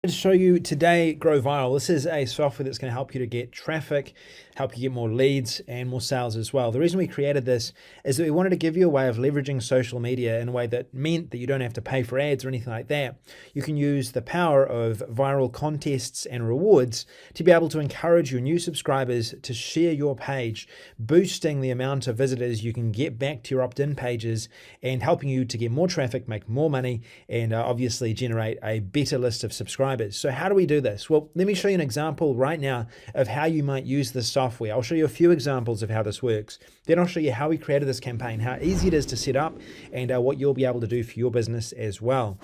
To show you today, Grow Viral. This is a software that's going to help you to get traffic, help you get more leads and more sales as well. The reason we created this is that we wanted to give you a way of leveraging social media in a way that meant that you don't have to pay for ads or anything like that. You can use the power of viral contests and rewards to be able to encourage your new subscribers to share your page, boosting the amount of visitors you can get back to your opt-in pages and helping you to get more traffic, make more money, and obviously generate a better list of subscribers. So how do we do this? Well, let me show you an example right now of how you might use this software. I'll show you a few examples of how this works. Then I'll show you how we created this campaign, how easy it is to set up, and what you'll be able to do for your business as well.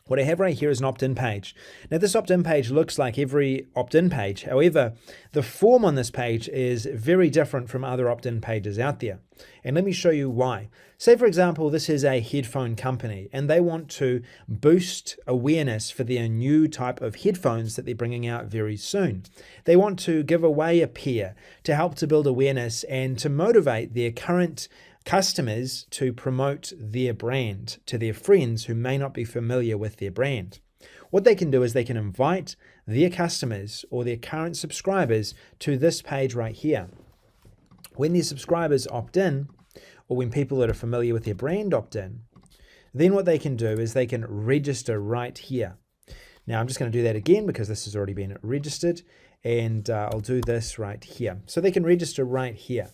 What I have right here is an opt-in page. Now this opt-in page looks like every opt-in page. However, the form on this page is very different from other opt-in pages out there. And let me show you why. Say for example, this is a headphone company and they want to boost awareness for their new type of headphones that they're bringing out very soon. They want to give away a pair to help to build awareness and to motivate their current customers to promote their brand to their friends who may not be familiar with their brand. What they can do is they can invite their customers or their current subscribers to this page right here. When their subscribers opt in, or when people that are familiar with their brand opt in, then what they can do is they can register right here. Now I'm just going to do that again because this has already been registered, and I'll do this right here. So they can register right here.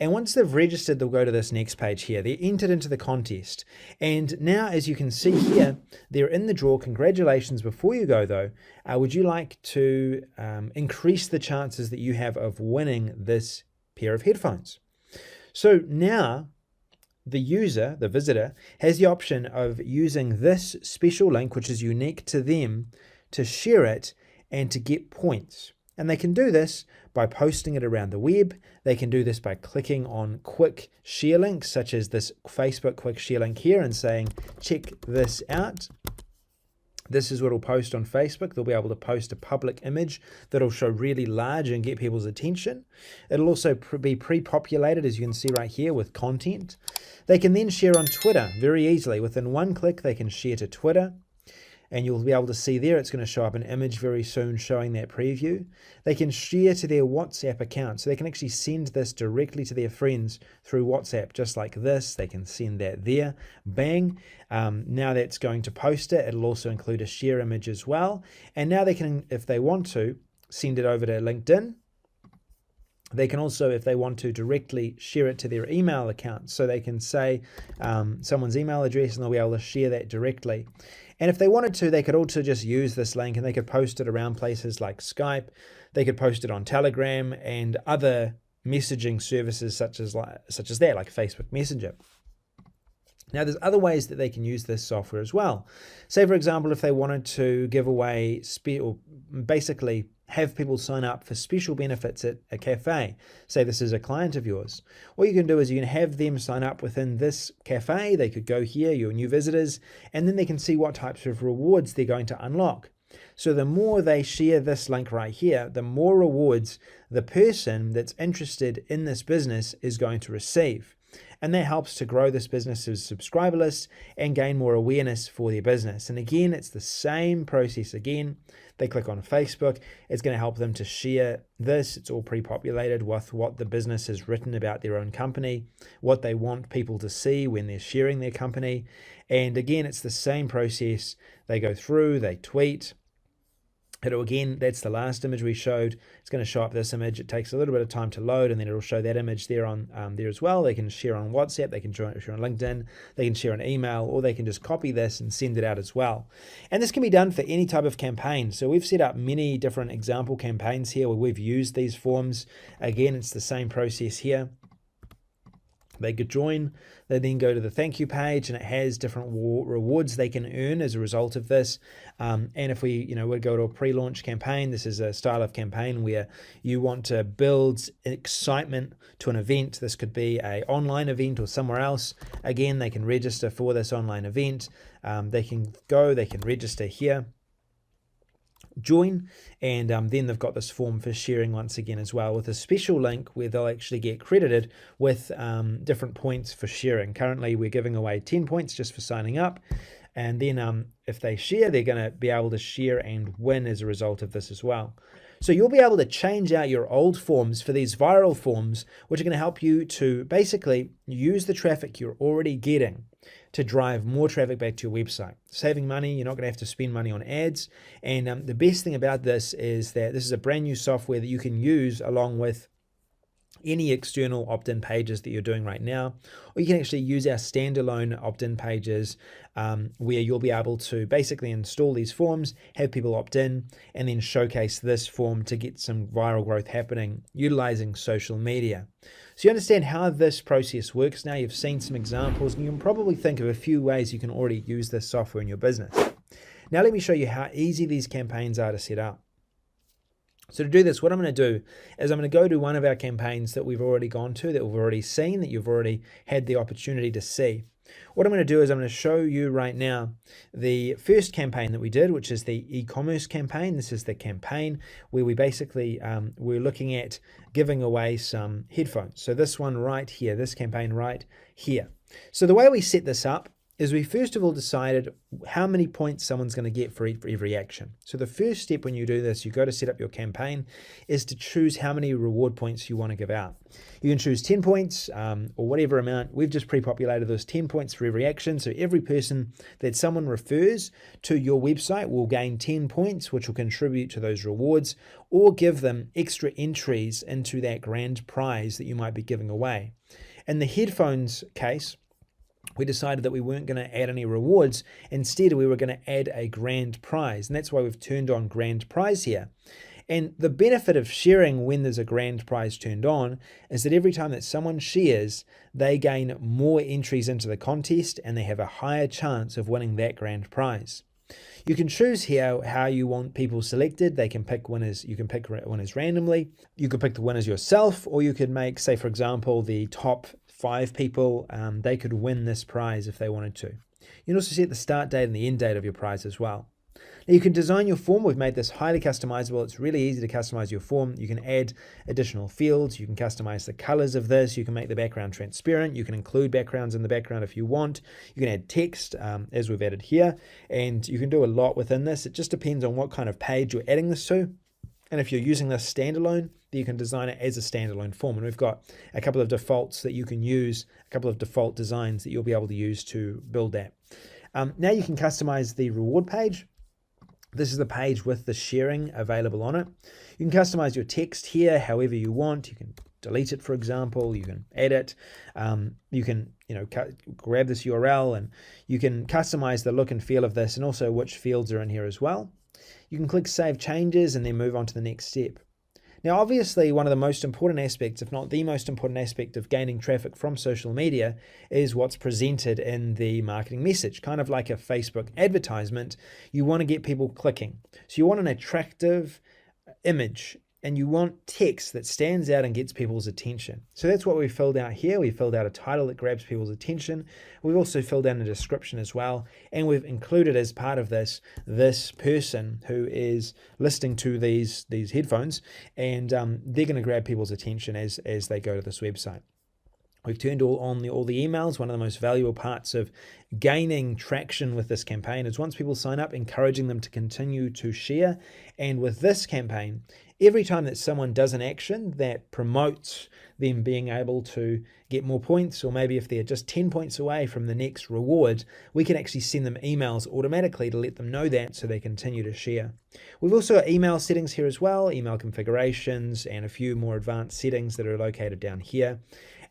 And once they've registered, they'll go to this next page here. They're entered into the contest. And now, as you can see here, they're in the draw. Congratulations. Before you go though, would you like to increase the chances that you have of winning this pair of headphones? So now the user, the visitor, has the option of using this special link, which is unique to them, to share it and to get points. And they can do this by posting it around the web. They can do this by clicking on quick share links, such as this Facebook quick share link here, and saying, check this out. This is what will post on Facebook. They'll be able to post a public image that'll show really large and get people's attention. It'll also be pre-populated, as you can see right here, with content. They can then share on Twitter very easily. Within one click, they can share to Twitter. And you'll be able to see there, it's going to show up an image very soon showing that preview. They can share to their WhatsApp account. So they can actually send this directly to their friends through WhatsApp, just like this. They can send that there. Bang. Now that's going to post it. It'll also include a share image as well. And now they can, if they want to, send it over to LinkedIn. They can also, if they want to, directly share it to their email account. So they can say someone's email address and they'll be able to share that directly. And if they wanted to, they could also just use this link and they could post it around places like Skype. They could post it on Telegram and other messaging services such as that, like Facebook Messenger. Now, there's other ways that they can use this software as well. Say, for example, if they wanted to give away, or basically have people sign up for special benefits at a cafe. Say this is a client of yours. What you can do is you can have them sign up within this cafe. They could go here, your new visitors, and then they can see what types of rewards they're going to unlock. So the more they share this link right here, the more rewards the person that's interested in this business is going to receive. And that helps to grow this business's subscriber list and gain more awareness for their business. And again, it's the same process again. They click on Facebook. It's going to help them to share this. It's all pre-populated with what the business has written about their own company, what they want people to see when they're sharing their company. And again, it's the same process. They go through, they tweet. Again, that's the last image we showed. It's going to show up this image. It takes a little bit of time to load, and then it'll show that image there on there as well. They can share on WhatsApp, they can share on LinkedIn, they can share an email, or they can just copy this and send it out as well. And this can be done for any type of campaign. So we've set up many different example campaigns here where we've used these forms. Again, it's the same process here. They could join, they then go to the thank you page, and it has different rewards they can earn as a result of this. And if we, would go to a pre-launch campaign, this is a style of campaign where you want to build excitement to an event. This could be an online event or somewhere else. Again, they can register for this online event. They can register here, join, and then they've got this form for sharing once again as well, with a special link where they'll actually get credited with different points for sharing. Currently we're giving away 10 points just for signing up. And then if they share, they're going to be able to share and win as a result of this as well. So you'll be able to change out your old forms for these viral forms, which are going to help you to basically use the traffic you're already getting to drive more traffic back to your website. Saving money, you're not going to have to spend money on ads. And the best thing about this is that this is a brand new software that you can use along with any external opt-in pages that you're doing right now, or you can actually use our standalone opt-in pages where you'll be able to basically install these forms, have people opt in, and then showcase this form to get some viral growth happening utilizing social media. So you understand how this process works now. You've seen some examples, and you can probably think of a few ways you can already use this software in your business. Now let me show you how easy these campaigns are to set up. So to do this, what I'm going to do is I'm going to go to one of our campaigns that we've already gone to, that we've already seen, that you've already had the opportunity to see. What I'm going to do is I'm going to show you right now the first campaign that we did, which is the e-commerce campaign. This is the campaign where we basically, we're looking at giving away some headphones. So this one right here, this campaign right here. So the way we set this up is we first of all decided how many points someone's going to get for every action. So the first step when you do this, you go to set up your campaign, is to choose how many reward points you want to give out. You can choose 10 points or whatever amount. We've just pre-populated those 10 points for every action. So every person that someone refers to your website will gain 10 points, which will contribute to those rewards or give them extra entries into that grand prize that you might be giving away. In the headphones case, we decided that we weren't going to add any rewards. Instead, we were going to add a grand prize. And that's why we've turned on grand prize here. And the benefit of sharing when there's a grand prize turned on is that every time that someone shares, they gain more entries into the contest and they have a higher chance of winning that grand prize. You can choose here how you want people selected. They can pick winners. You can pick winners randomly. You could pick the winners yourself, or you could make, say, for example, the top 5 people, they could win this prize if they wanted to. You can also set the start date and the end date of your prize as well. Now you can design your form. We've made this highly customizable. It's really easy to customize your form. You can add additional fields. You can customize the colors of this. You can make the background transparent. You can include backgrounds in the background if you want. You can add text as we've added here, and you can do a lot within this. It just depends on what kind of page you're adding this to. And if you're using this standalone, you can design it as a standalone form. And we've got a couple of defaults that you can use, a couple of default designs that you'll be able to use to build that. Now you can customize the reward page. This is the page with the sharing available on it. You can customize your text here however you want. You can delete it, for example. You can add it. You can grab this URL and you can customize the look and feel of this and also which fields are in here as well. You can click Save Changes and then move on to the next step. Now, obviously, one of the most important aspects, if not the most important aspect of gaining traffic from social media is what's presented in the marketing message, kind of like a Facebook advertisement. You want to get people clicking. So you want an attractive image and you want text that stands out and gets people's attention. So that's what we filled out here. We filled out a title that grabs people's attention. We've also filled out a description as well. And we've included as part of this person who is listening to these headphones, and they're going to grab people's attention as they go to this website. We've turned all the emails. One of the most valuable parts of gaining traction with this campaign is once people sign up, encouraging them to continue to share. And with this campaign, every time that someone does an action that promotes them being able to get more points, or maybe if they're just 10 points away from the next reward, we can actually send them emails automatically to let them know that so they continue to share. We've also got email settings here as well, email configurations, and a few more advanced settings that are located down here.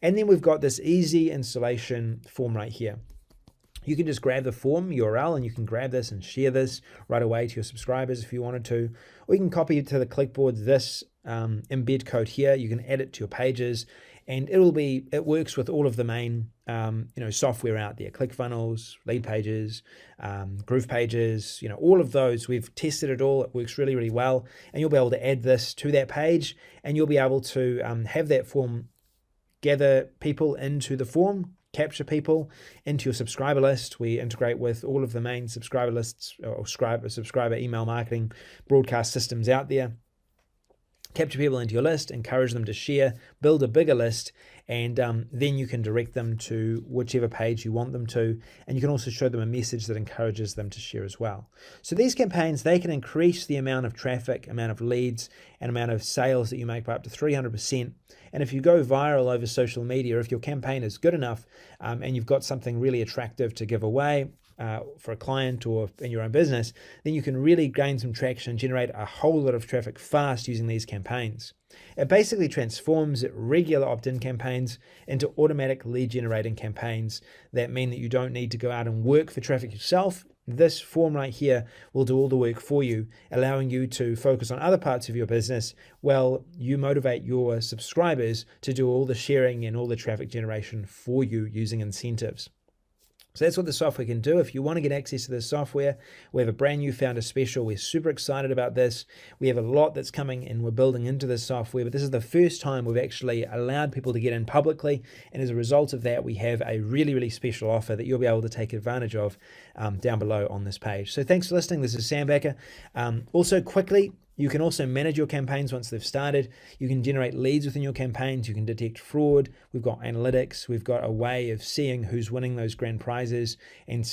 And then we've got this easy installation form right here. You can just grab the form URL and you can grab this and share this right away to your subscribers if you wanted to. Or you can copy to the clipboard this embed code here. You can add it to your pages, and it works with all of the main software out there: ClickFunnels, Lead Pages, Groove Pages, all of those. We've tested it all. It works really, really well. And you'll be able to add this to that page, and you'll be able to have that form gather people into the form, capture people into your subscriber list. We integrate with all of the main subscriber lists or subscriber email marketing broadcast systems out there. capture people into your list, encourage them to share, build a bigger list, and then you can direct them to whichever page you want them to, and you can also show them a message that encourages them to share as well. So these campaigns, they can increase the amount of traffic, amount of leads, and amount of sales that you make by up to 300%. And if you go viral over social media, if your campaign is good enough and you've got something really attractive to give away, for a client or in your own business, then you can really gain some traction and generate a whole lot of traffic fast using these campaigns. It basically transforms regular opt-in campaigns into automatic lead generating campaigns that mean that you don't need to go out and work for traffic yourself. This form right here will do all the work for you, allowing you to focus on other parts of your business while you motivate your subscribers to do all the sharing and all the traffic generation for you using incentives. So that's what the software can do. If you want to get access to this software, we have a brand new founder special. We're super excited about this. We have a lot that's coming and we're building into this software, but this is the first time we've actually allowed people to get in publicly. And as a result of that, we have a really, really special offer that you'll be able to take advantage of down below on this page. So thanks for listening. This is Sam Backer. Also quickly, you can also manage your campaigns once they've started. You can generate leads within your campaigns. You can detect fraud. We've got analytics. We've got a way of seeing who's winning those grand prizes and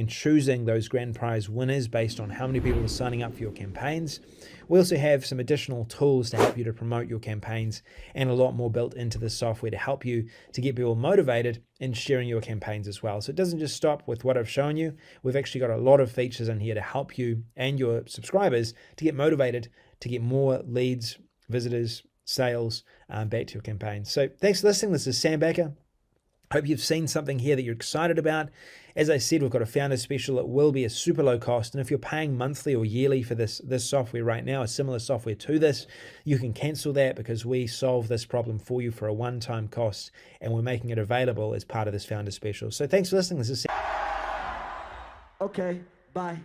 choosing those grand prize winners based on how many people are signing up for your campaigns. We also have some additional tools to help you to promote your campaigns and a lot more built into the software to help you to get people motivated in sharing your campaigns as well. So it doesn't just stop with what I've shown you. We've actually got a lot of features in here to help you and your subscribers to get motivated, to get more leads, visitors, sales back to your campaign. So thanks for listening. This is Sam Backer. Hope you've seen something here that you're excited about. As I said, we've got a founder special. It will be a super low cost. And if you're paying monthly or yearly for this software right now, a similar software to this, you can cancel that because we solve this problem for you for a one-time cost and we're making it available as part of this founder special. So thanks for listening. This is Sam. Okay, bye.